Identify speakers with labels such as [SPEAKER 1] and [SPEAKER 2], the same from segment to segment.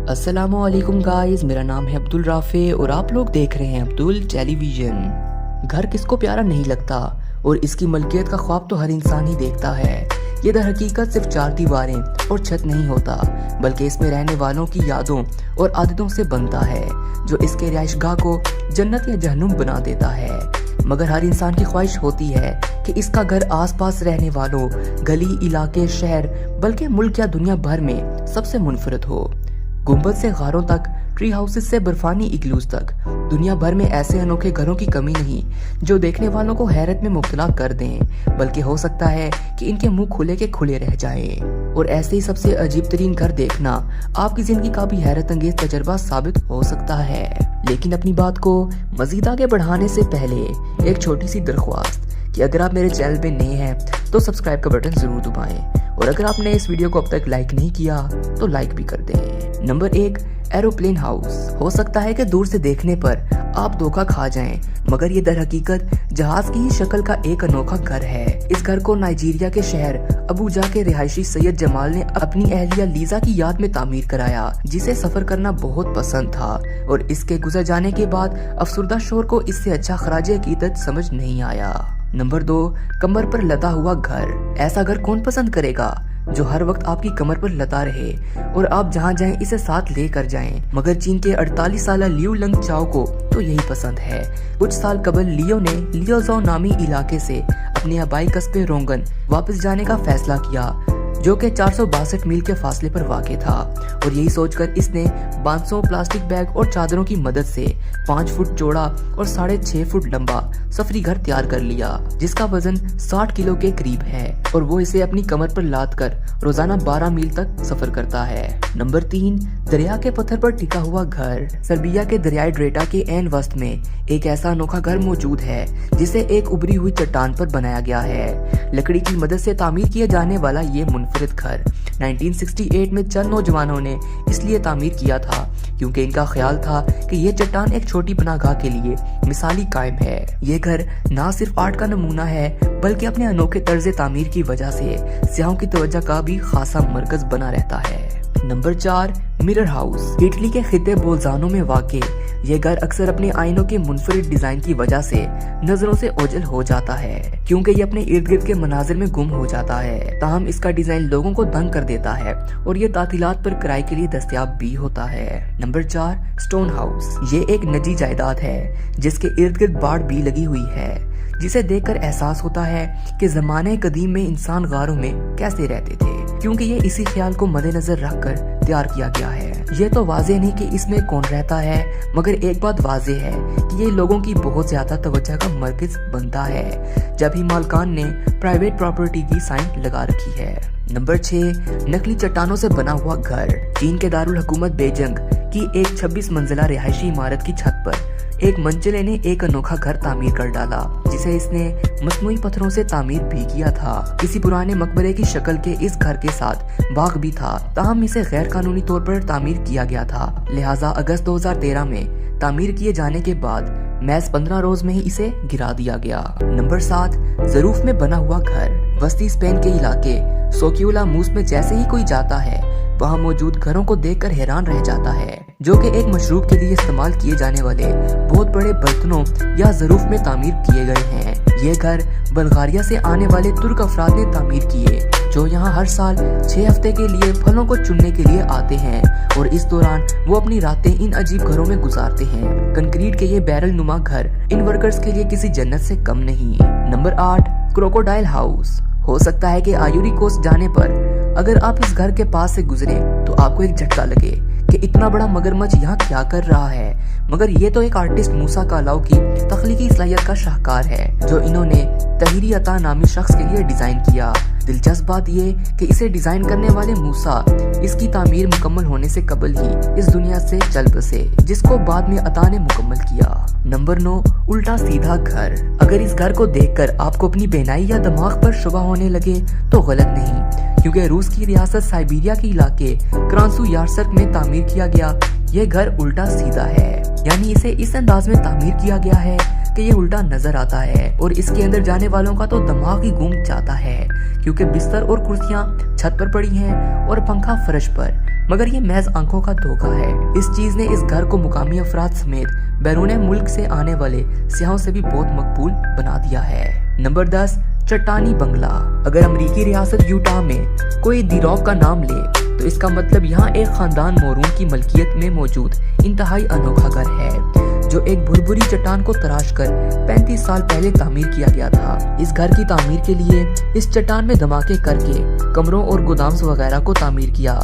[SPEAKER 1] अस्सलाम वालेकुम गाइस, मेरा नाम है अब्दुल राफे और आप लोग देख रहे हैं अब्दुल टेलीविजन। घर किसको प्यारा नहीं लगता और इसकी मलकियत का ख्वाब तो हर इंसान ही देखता है। ये दर हकीकत सिर्फ चार दीवारें और छत नहीं होता, बल्कि इसमें रहने वालों की यादों और आदतों से बनता है, जो इसके रिहाइशगाह को जन्नत या जहन्नुम बना देता है। मगर हर इंसान की ख्वाहिश होती है कि इसका घर आसपास रहने वालों, गली, इलाके, शहर, बल्कि मुल्क या दुनिया भर में सबसे मुनफरद हो। गुंबद से गारों तक, ट्री हाउसेस से बर्फानी इग्लूज तक, दुनिया भर में ऐसे अनोखे घरों की कमी नहीं जो देखने वालों को हैरत में मुब्तला कर दें, बल्कि हो सकता है कि इनके मुंह खुले के खुले रह जाएं। और ऐसे ही सबसे अजीब तरीन घर देखना आपकी जिंदगी का भी हैरत अंगेज तजर्बा साबित हो सकता है। लेकिन अपनी बात को मजीद आगे बढ़ाने से पहले एक छोटी सी दरख्वास्त कि अगर आप मेरे चैनल पे नए हैं तो सब्सक्राइब का बटन जरूर दबाएं, और अगर आपने इस वीडियो को अब तक लाइक नहीं किया तो लाइक भी कर दें। Number 1, aeroplane house. हो सकता है कि दूर से देखने पर आप धोखा खा जाएं, मगर ये दर हकीकत जहाज की ही शक्ल का एक अनोखा घर है। इस घर को नाइजीरिया के शहर अबूजा के रिहायशी सैयद जमाल ने अपनी अहलिया लीजा की याद में तामीर कराया, जिसे सफर करना बहुत पसंद था, और इसके गुजर जाने के बाद अफसुर्दा शोर को इससे अच्छा खराज अकीदत समझ नहीं आया। नंबर 2, कमर पर लदा हुआ घर। ऐसा घर कौन पसंद करेगा जो हर वक्त आपकी कमर पर लदा रहे और आप जहाँ जाएं इसे साथ लेकर जाएं। मगर चीन के 48 साला लियू लंग चाओ को तो यही पसंद है। कुछ साल कबल लियो ने लियोजाओ नामी इलाके से अपने आबाई कस्बे रोंगन वापस जाने का फैसला किया, जो कि 462 मील के फासले पर वाक़ था, और यही सोचकर इसने 500 प्लास्टिक बैग और चादरों की मदद से 5 फुट चौड़ा और 6.5 फुट लंबा सफरी घर तैयार कर लिया, जिसका वजन 60 किलो के करीब है, और वो इसे अपनी कमर पर लाद कर रोजाना 12 मील तक सफर करता है। नंबर 3, दरिया के पत्थर पर टिका हुआ घर। सर्बिया के दरियाई ड्रेटा के ऐन वस्त में एक ऐसा अनोखा घर मौजूद है जिसे एक उभरी हुई चट्टान पर बनाया गया है। लकड़ी की मदद से तामीर किया जाने वाला ये मुनफरिद घर 1968 में चंद नौजवानों ने इसलिए तामीर किया था क्योंकि इनका ख्याल था कि ये चट्टान एक छोटी पनाहगाह के लिए मिसाली कायम है। ये घर ना सिर्फ आर्ट का नमूना है, बल्कि अपने अनोखे तर्ज तामीर की वजह से सियाहों की तवज्जो का भी खासा मरकज बना रहता है। Number 4, mirror house. इटली के खिते बोल्जानो में वाक़े ये घर अक्सर अपने आईनों के मुनफरिद डिजाइन की वजह से नजरों से ओझल हो जाता है, क्योंकि ये अपने इर्द गिर्द के मनाजिर में गुम हो जाता है। ताहम इसका डिजाइन लोगों को दंग कर देता है और ये तातीलात पर किराए के लिए दस्तयाब भी होता है। Number 4, stone house. ये एक निजी जायदाद है जिसके इर्द गिर्द बाड़ भी लगी हुई है, जिसे देखकर एहसास होता है कि ज़माने कदीम में इंसान गारों में कैसे रहते थे, क्योंकि ये इसी ख्याल को मद्देनजर रखकर तैयार किया गया है। ये तो वाज़े नहीं कि इसमें कौन रहता है, मगर एक बात वाज़े है कि ये लोगों की बहुत ज्यादा तवज्जो का मरकज बनता है, जब ही मालकान ने प्राइवेट प्रॉपर्टी की साइन लगा रखी है। नंबर 6, नकली चट्टानों से बना हुआ घर। चीन के दारुल हुकूमत बेजिंग की एक 26 मंजिला रिहायशी इमारत की छत पर एक मंचले ने एक अनोखा घर तामीर कर डाला, जिसे इसने मसनूई पत्थरों से तामीर भी किया था। किसी पुराने मकबरे की शक्ल के इस घर के साथ बाग भी था, ताहम इसे गैर कानूनी तौर पर तामीर किया गया था, लिहाजा अगस्त 2013 में तामीर किए जाने के बाद महज 15 रोज में ही इसे गिरा दिया गया। नंबर 7, ज़रूफ में बना हुआ घर। वस्ती स्पेन के इलाके सोक्यूला मूस में जैसे ही कोई जाता है, वहाँ मौजूद घरों को देखकर हैरान रह जाता है, जो कि एक मशरूब के लिए इस्तेमाल किए जाने वाले बहुत बड़े बर्तनों या ज़रूफ में तामीर किए गए हैं। ये घर बल्गारिया से आने वाले तुर्क अफराद ने तामीर किए, जो यहाँ हर साल 6 हफ्ते के लिए फलों को चुनने के लिए आते हैं, और इस दौरान वो अपनी रातें इन अजीब घरों में गुजारते हैं। कंक्रीट के ये बैरल नुमा घर इन वर्कर्स के लिए किसी जन्नत से कम नहीं। Number 8, crocodile house. हो सकता है कि आयूरी कोस्ट जाने पर अगर आप इस घर के पास से गुजरे तो आपको एक झटका लगे कि इतना बड़ा मगरमच्छ यहाँ क्या कर रहा है, मगर ये तो एक आर्टिस्ट मूसा कालाउ की तख्लीकी सलाहियत का शाहकार है, जो इन्होंने तहीरी अता नामी शख्स के लिए डिजाइन किया। दिलचस्प बात ये कि इसे डिजाइन करने वाले मूसा इसकी तामीर मुकम्मल होने से कबल ही इस दुनिया से चल बसे, जिसको बाद में अता ने मुकम्मल किया। नंबर 9, उल्टा सीधा घर। अगर इस घर को देखकर आपको अपनी बेनाई या दिमाग पर शुबा होने लगे तो गलत नहीं, क्योंकि रूस की रियासत साइबेरिया के इलाके क्रांसू यारसर्क में तामीर किया गया ये घर उल्टा सीधा है, यानी इसे इस अंदाज में तामीर किया गया है کہ یہ الٹا نظر آتا ہے اور اس کے اندر جانے والوں کا تو دماغ ہی گھوم جاتا ہے، کیونکہ بستر اور کرسیاں چھت پر پڑی ہیں اور پنکھا فرش پر، مگر یہ محض آنکھوں کا دھوکہ ہے۔ اس چیز نے اس گھر کو مقامی افراد سمیت بیرون ملک سے آنے والے سیاحوں سے بھی بہت مقبول بنا دیا ہے۔ نمبر 10، چٹانی بنگلہ۔ اگر امریکی ریاست یوٹا میں کوئی دی راک کا نام لے تو اس کا مطلب یہاں ایک خاندان مورون کی ملکیت میں موجود انتہائی انوکھا گھر ہے، جو ایک بھربھری چٹان کو تراش کر 35 سال پہلے تعمیر کیا گیا تھا۔ اس گھر کی تعمیر کے لیے اس چٹان میں دھماکے کر کے کمروں اور گودامز وغیرہ کو تعمیر کیا،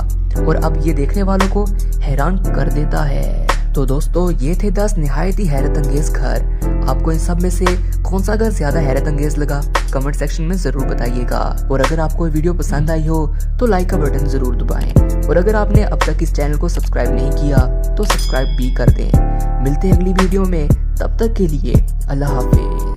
[SPEAKER 1] اور اب یہ دیکھنے والوں کو حیران کر دیتا ہے۔ تو دوستو، یہ تھے 10 نہایت ہی حیرت انگیز گھر۔ آپ کو ان سب میں سے کون سا گھر زیادہ حیرت انگیز لگا؟ کمنٹ سیکشن میں ضرور بتائیے گا، اور اگر آپ کو ویڈیو پسند آئی ہو تو لائک کا بٹن ضرور دبائیں، اور اگر آپ نے اب تک اس چینل کو سبسکرائب نہیں کیا تو سبسکرائب بھی کر دیں۔ ملتے ہیں اگلی ویڈیو میں، تب تک کے لیے اللہ حافظ۔